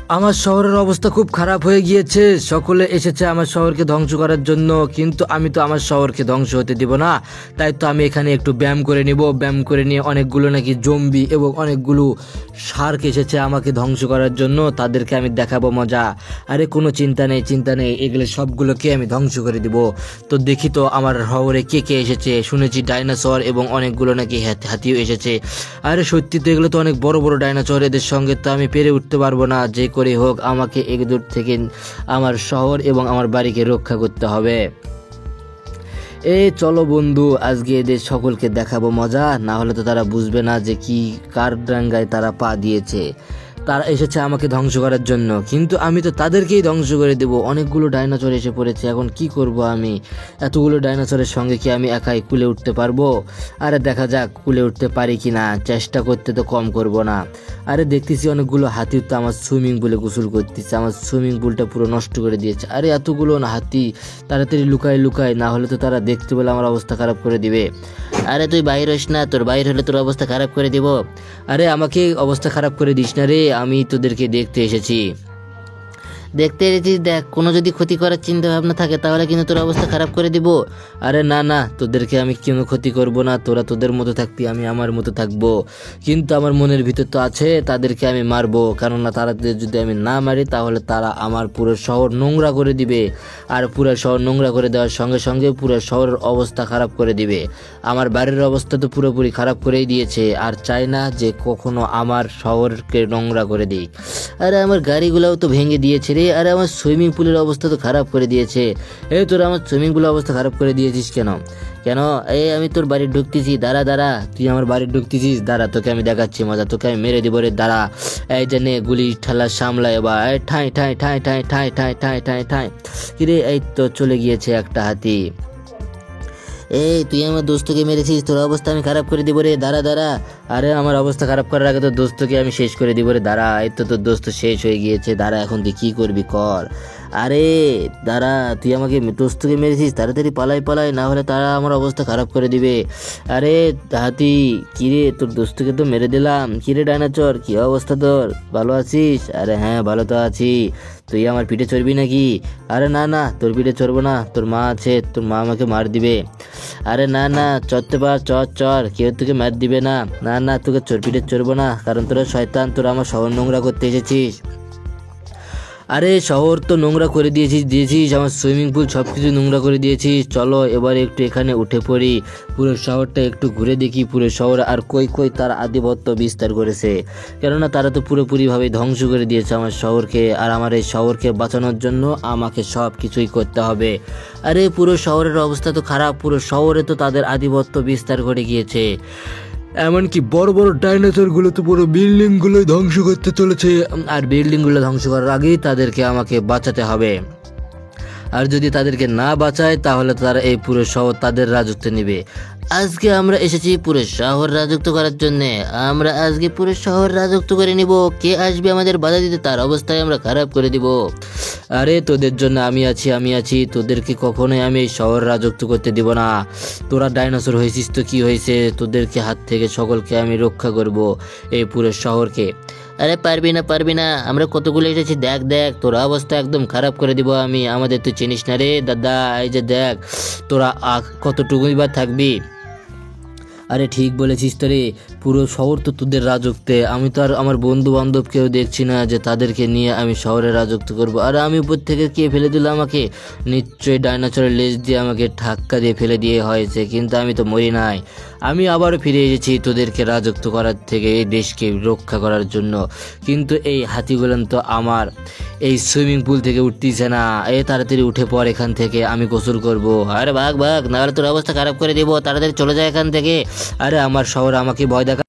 আমার শহরের অবস্থা খুব খারাপ হয়ে গিয়েছে। সকলে এসেছে আমার শহরকে ধ্বংস করার জন্য, কিন্তু আমি তো আমার শহরকে ধ্বংস হতে দিব না। তাই তো আমি এখানে একটু ব্যায়াম করে নিব। ব্যায়াম করে নিয়ে অনেকগুলো নাকি জম্বি এবং অনেকগুলো শার্ক এসেছে আমাকে ধ্বংস করার জন্য, তাদেরকে আমি দেখাবো মজা। আরে কোনো চিন্তা নেই, চিন্তা নেই, এগুলো সবগুলোকে আমি ধ্বংস করে দিব। তো দেখি তো আমার শহরে কে কে এসেছে। শুনেছি ডাইনোসর এবং অনেকগুলো নাকি হাতিও এসেছে। আরে সত্যি তো এগুলো তো অনেক বড় বড় ডাইনোসর, এদের সঙ্গে তো আমি পেরে উঠতে পারবো না। যে করে হোক আমাকে এদের থেকে আমার শহর এবং আমার বাড়িকে রক্ষা করতে হবে। এই চলো বন্ধু, আজকে এদের সকলকে দেখাবো মজা, না হলে তো তারা বুঝবে না যে কি কার ডাঙ্গায় তারা পা দিয়েছে। তারা এসেছে আমাকে ধ্বংস করার জন্য, কিন্তু আমি তো তাদেরকেই ধ্বংস করে দেব। অনেকগুলো ডাইনোসর এসে পড়েছে, এখন কি করব আমি? এতগুলো ডাইনোসরের সঙ্গে কি আমি একাই কুলে উঠতে পারবো? আরে দেখা যাক কুলে উঠতে পারি কি না, চেষ্টা করতে তো কম করব না। আরে দেখতেছি অনেকগুলো হাতি তো আমার সুইমিং পুলে গোসল করতেছে, আমার সুইমিং পুলটা পুরো নষ্ট করে দিয়েছে। আরে এতগুলো না হাতি, তাড়াতাড়ি লুকায় লুকায়, না হলে তো তারা দেখতে পেলে আমার অবস্থা খারাপ করে দিবে। আরে তুই বাইর হইস না, তোর বাইর হলে তোর অবস্থা খারাপ করে দিব। আরে আমাকে অবস্থা খারাপ করে দিস না রে, আমি তোদেরকে দেখতে এসেছি। দেখতে এসেছিস, দেখ কোনো যদি ক্ষতি করার চিন্তা ভাবনা থাকে তাহলে কিন্তু তোর অবস্থা খারাপ করে দিব। আরে না না, তোদেরকে আমি কোনো ক্ষতি করব না, তোরা তোদের মতো থাকবি, আমি আমার মতো থাকবো। কিন্তু আমার মনের ভিতর তো আছে তাদেরকে আমি মারবো, কেননা তারা যদি আমি না মারি তাহলে তারা আমার পুরো শহর নোংরা করে দিবে। আর পুরো শহর নোংরা করে দেওয়ার সঙ্গে সঙ্গে পুরো শহরের অবস্থা খারাপ করে দিবে। আমার বাড়ির অবস্থা তো পুরোপুরি খারাপ করেই দিয়েছে, আর চাই না যে কখনো আমার শহরকে নোংরা করে দিই। আরে আমার গাড়িগুলোও তো ভেঙে দিয়েছে রে। আরে আমার সুইমিং পুলের অবস্থা তো খারাপ করে দিয়েছে। এই তোরা আমার সুইমিং পুলের অবস্থা খারাপ করে দিয়েছিস কেন? কেন? এই আমি তোর বাড়ি ঢুকতেছি, দাঁড়া দাঁড়া, তুই আমার বাড়ি ঢুকতেছিস, দাঁড়া তোকে আমি দেখাচ্ছি মজা, তোকে আমি মেরে দিব রে, দাঁড়া। এই যে নে গুলি ঠালা সামলায় এবার, এই ঠাঁই ঠাঁই ঠাঁই ঠাঁই ঠাঁই ঠাঁই ঠাঁই ঠাঁই ঠাঁই। কিরে, এই তো চলে গিয়েছে একটা হাতি। এই তুই আমার দোস্তকে মেরেছিস, তোর অবস্থা আমি খারাপ করে দিব রে, দাঁড়া দাঁড়া। আরে আমার অবস্থা খারাপ করার আগে তোর দোস্তকে আমি শেষ করে দিব রে, দাঁড়া। এই তো তোর দোস্ত শেষ হয়ে গিয়েছে, দাঁড়া এখন তুই কী করবি কর। আরে দাঁড়া, তুই আমাকে দোস্তকে মেরেছিস, তাড়াতাড়ি পালাই পালাই, না হলে তারা আমার অবস্থা খারাপ করে দিবে। আরে হাতি, কিরে তোর দোস্তকে তো মেরে দিলাম। কিরে ডাইনোসর, কী অবস্থা তোর, ভালো আছিস? আরে হ্যাঁ ভালো তো আছি। তুই আমার পিঠে চড়বি নাকি? আরে না না, তোর পিঠে চড়বো না, তোর মা আছে, তোর মা আমাকে মার দিবে। আরে না না, চড়তে পার, চর চর, কেউ তোকে মার দিবে না। না না, তোকে চোর পিঠে চড়বো না, কারণ তোরা শয়তান, তোরা আমার শহর নোংরা করতে এসেছিস। আরে শহর তো নোংরা করে দিয়েছিস, আমার সুইমিং পুল সব কিছু নোংরা করে দিয়েছিস। চলো এবার একটু এখানে উঠে পড়ি, পুরো শহরটা একটু ঘুরে দেখি, পুরো শহর আর কই কই তার আধিপত্য বিস্তার করেছে। কেননা তারা তো পুরোপুরিভাবে ধ্বংস করে দিয়েছে আমার শহরকে, আর আমার এই শহরকে বাঁচানোর জন্য আমাকে সব কিছুই করতে হবে। আরে পুরো শহরের অবস্থা তো খারাপ, পুরো শহরে তো তাদের আধিপত্য বিস্তার করে গিয়েছে। এমনকি বড় বড় ডাইনোসরগুলো তো পুরো বিল্ডিংগুলো ধ্বংস করতে চলেছে, আর বিল্ডিংগুলো ধ্বংস করার আগেই তাদেরকে আমাকে বাঁচাতে হবে। আর যদি তাদেরকে না বাঁচায় তাহলে তারা এই পুরো শহর তাদের রাজত্বে নেবে। আজকে আমরা এসেছি পুরো শহর রাজত্ব করার জন্যে, আমরা আজকে পুরো শহর রাজত্ব করে নিব। কে আসবে আমাদের বাধা দিতে, তার অবস্থায় আমরা খারাপ করে দিব। আরে তোদের জন্য আমি আছি, আমি আছি, তোদেরকে কখনোই আমি এই শহর রাজত্ব করতে দিব না। তোরা ডাইনোসর হয়েছিস তো কি হয়েছে, তোদেরকে হাত থেকে সকলকে আমি রক্ষা করব, এই পুরো শহরকে। আরে পারবি না পারবি না, আমরা কতগুলো এসেছি, দেখ দেখ, তোরা অবস্থা একদম খারাপ করে দিব আমি। আমাদের তুই চিনিস না রে দাদা, এই যে দেখ তোরা কতটুকুই বা থাকবি। আরে ঠিক বলেছিস তো রে, পুরো শহর তো তোদের রাজত্বে, আমি তো আর আমার বন্ধু বান্ধবকেও দেখছি না যে তাদেরকে নিয়ে আমি শহরে রাজত্ব করব। আর আমি উপর থেকে কে ফেলে দিল আমাকে? নিশ্চয়ই ডাইনোসরের লেজ দিয়ে আমাকে ধাক্কা দিয়ে ফেলে দিয়ে হয়েছে, কিন্তু আমি তো মরি নাই, আমি আবারও ফিরে এসেছি তোদেরকে রাজত্ব করার থেকে, এই দেশকে রক্ষা করার জন্য। কিন্তু এই হাতিগুলো তো আমার এই সুইমিং পুল থেকে উঠতেছে না। এই তাড়াতাড়ি উঠে পড় এখান থেকে, আমি গোসল করব। আরে ভাগ ভাগ, নাহলে তোর অবস্থা খারাপ করে দেবো, তাড়াতাড়ি চলে যায় এখান থেকে। আরে আমার শহর আমাকে ভয় দেখা